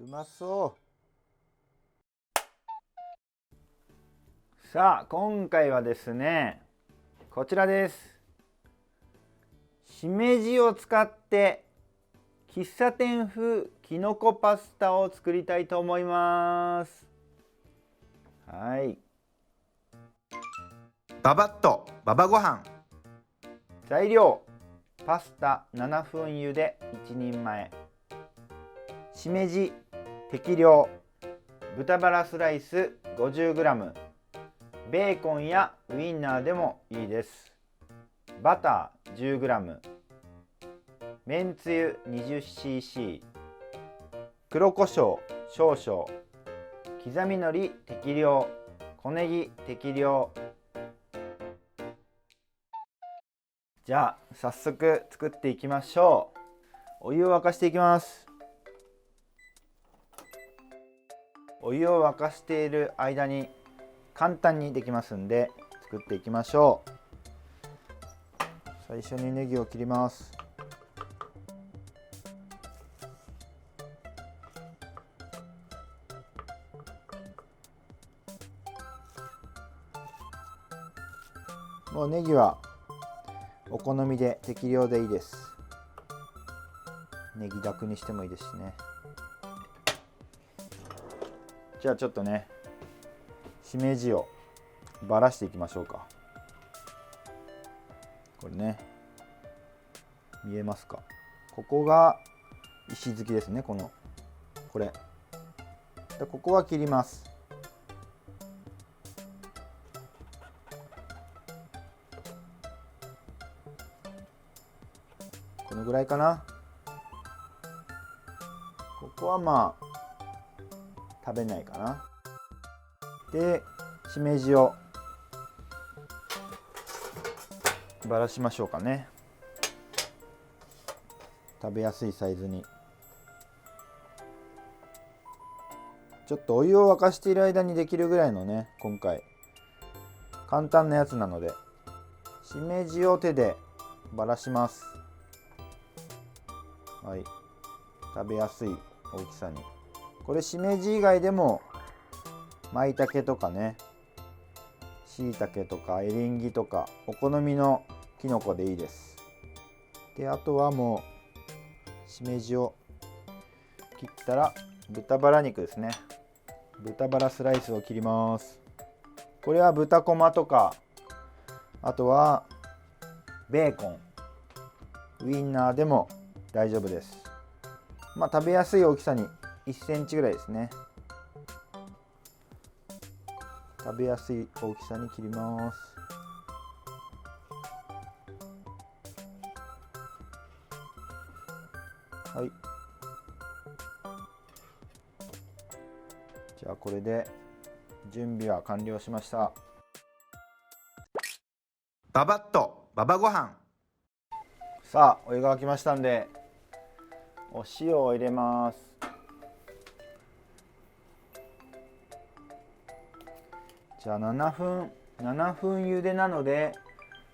うまそう。さあ今回はですね、こちらです。しめじを使って喫茶店風きのこパスタを作りたいと思います。はい、ババッとババご飯。材料、パスタ7分茹で1人前、しめじ適量、豚バラスライス 50g、 ベーコンやウインナーでもいいです。バター 10g、 めんつゆ 20cc、 黒胡椒少々、刻みのり適量、小ネギ適量。じゃあ早速作っていきましょう。お湯を沸かしていきます。お湯を沸かしている間に簡単にできますんで作っていきましょう。最初にネギを切ります。もうネギはお好みで適量でいいです。ネギだくにしてもいいですしね。じゃあちょっとね、しめじをばらしていきましょうか。これね、見えますか？ここが石突きですね。これで、ここは切ります。このぐらいかな。ここはまあ食べないかな。で、しめじをばらしましょうかね。食べやすいサイズに。ちょっとお湯を沸かしている間にできるぐらいのね、今回簡単なやつなので、しめじを手でばらします。はい、食べやすい大きさに。これしめじ以外でも舞茸とかね、しいたけとかエリンギとかお好みのきのこでいいです。で、あとはもうしめじを切ったら豚バラ肉ですね。豚バラスライスを切ります。これは豚こまとか、あとはベーコン、ウインナーでも大丈夫です。まあ食べやすい大きさに1センチぐらいですね。食べやすい大きさに切ります。はい。じゃあこれで準備は完了しました。ババッとババご飯。さあお湯が沸きましたんで、お塩を入れます。じゃあ7分茹でなので、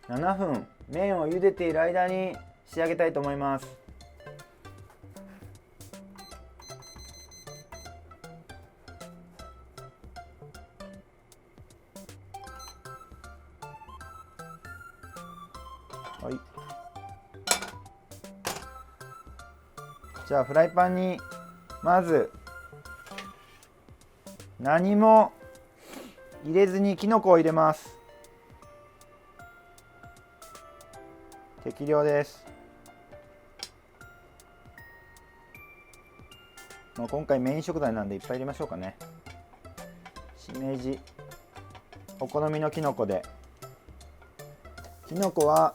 7分麺を茹でている間に仕上げたいと思います。はい。じゃあフライパンにまず何も入れずにきのこを入れます。適量です。もう今回メイン食材なんでいっぱい入れましょうかね。しめじ、お好みのきのこで。きのこは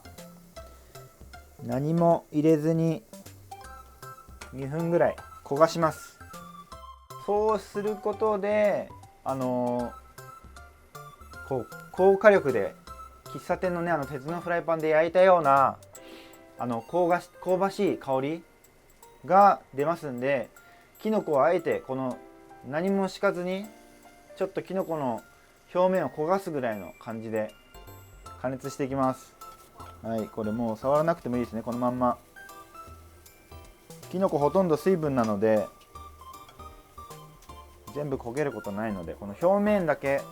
何も入れずに2分ぐらい焦がします。そうすることで高火力で喫茶店のね、鉄のフライパンで焼いたような香ばしい香りが出ますんで、きのこはあえてこの何も敷かずにちょっときのこの表面を焦がすぐらいの感じで加熱していきます。はい、これもう触らなくてもいいですね。このまんまきのこほとんど水分なので全部焦げることないので、この表面だけ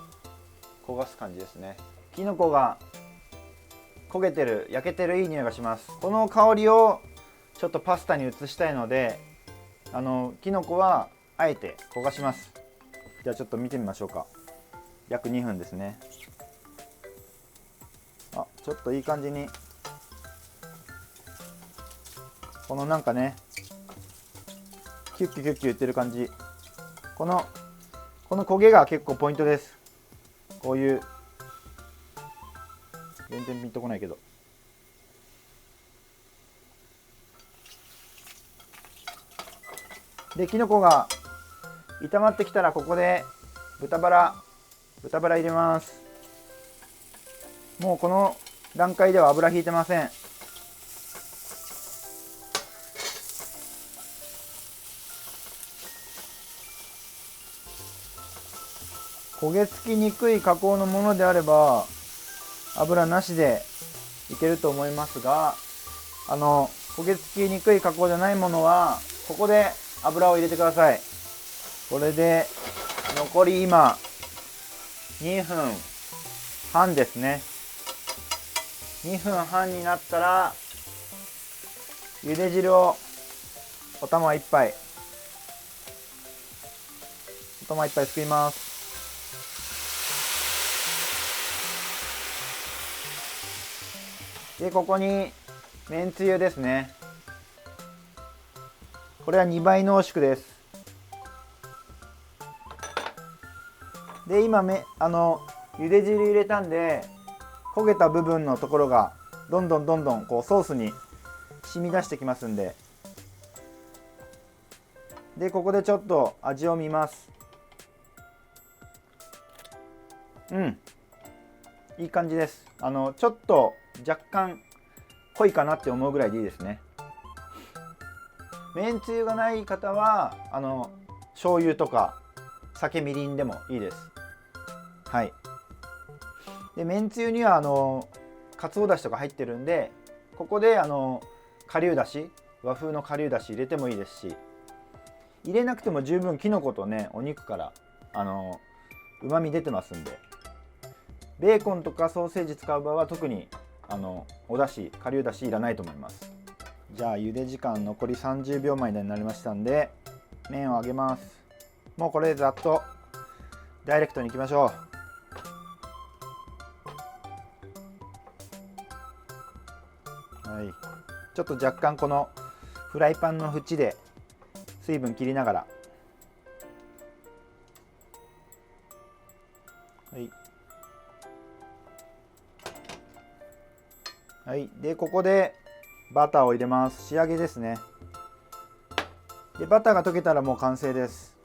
焦がす感じですね。きのこが焦げてる、焼けてるいい匂いがします。この香りをちょっとパスタに移したいので、きのこはあえて焦がします。じゃあちょっと見てみましょうか。約2分ですね。あ、ちょっといい感じに、このなんかね、キュッキュキュッキュ言ってる感じ、この焦げが結構ポイントです。こういう全然ピンとこないけど、できのこが炒まってきたら、ここで豚バラ入れます。もうこの段階では油引いてません。焦げ付きにくい加工のものであれば油なしでいけると思いますが、焦げ付きにくい加工じゃないものはここで油を入れてください。これで残り今2分半ですね。2分半になったら茹で汁をお玉1杯すくいます。でここにめんつゆですね。これは2倍濃縮です。で今茹で汁入れたんで、焦げた部分のところがどんどんこうソースに染み出してきますんで、でここでちょっと味を見ます。いい感じです。ちょっと若干濃いかなって思うぐらいでいいですね。めんつゆがない方は醤油とか酒、みりんでもいいです。はい。でめんつゆにはかつおだしとか入ってるんで、ここで顆粒だし、和風の顆粒だし入れてもいいですし、入れなくても十分きのことね、お肉からうまみ出てますんで、ベーコンとかソーセージ使う場合は特におだし、顆粒だしいらないと思います。じゃあ茹で時間残り30秒前になりましたんで、麺を揚げます。もうこれでざっとダイレクトにいきましょう。はい、ちょっと若干このフライパンの縁で水分切りながら、はい、でここでバターを入れます。仕上げですね。でバターが溶けたらもう完成です。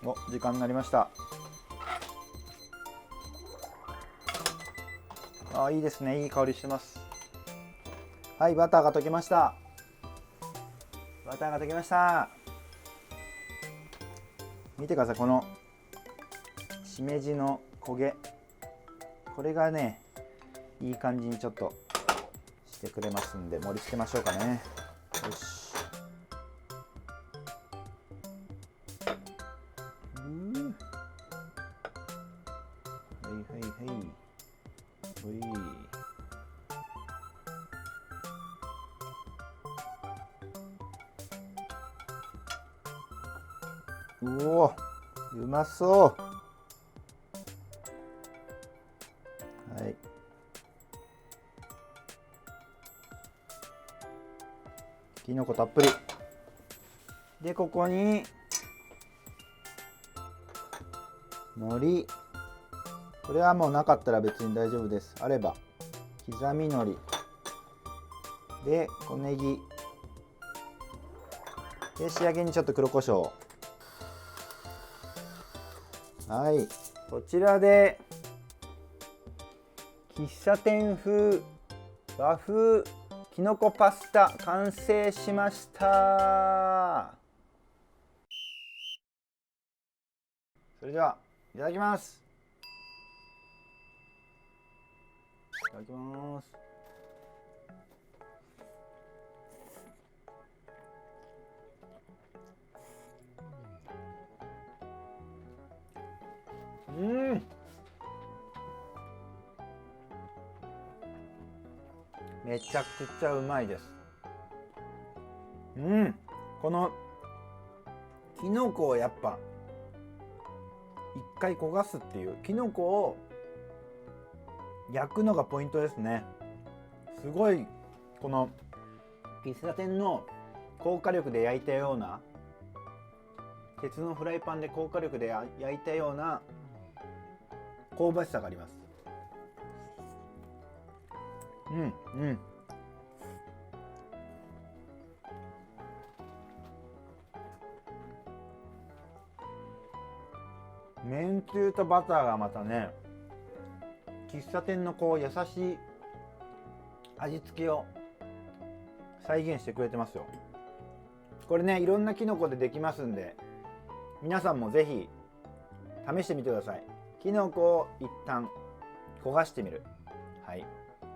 お、時間になりました。あ、いいですね。いい香りしてます。はい、バターが溶けました。バターが溶けました。見てください、このしめじの焦げ、これがねいい感じにちょっとしてくれますんで、盛り付けましょうかね。よし。はいはいはい。うお、うまそう。はい。きのこたっぷり。でここに海苔、これはもうなかったら別に大丈夫です。あれば刻み海苔で小ネギで、仕上げにちょっと黒胡椒。はい、こちらで喫茶店風和風きのこパスタ完成しました。それではいただきます。いただきます。めちゃくちゃうまいです。このきのこをやっぱ一回焦がすっていう、きのこを焼くのがポイントですね。すごいこの喫茶店の高火力で焼いたような、鉄のフライパンで高火力で焼いたような香ばしさがあります。めんつゆとバターがまたね、喫茶店のこう優しい味付けを再現してくれてますよ。これね、いろんなキノコでできますんで、皆さんもぜひ試してみてください。キノコを一旦焦がしてみる、はい、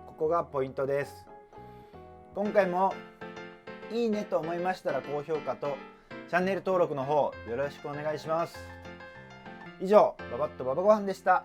ここがポイントです。今回もいいねと思いましたら高評価とチャンネル登録の方よろしくお願いします。以上、ババッとババごはんでした。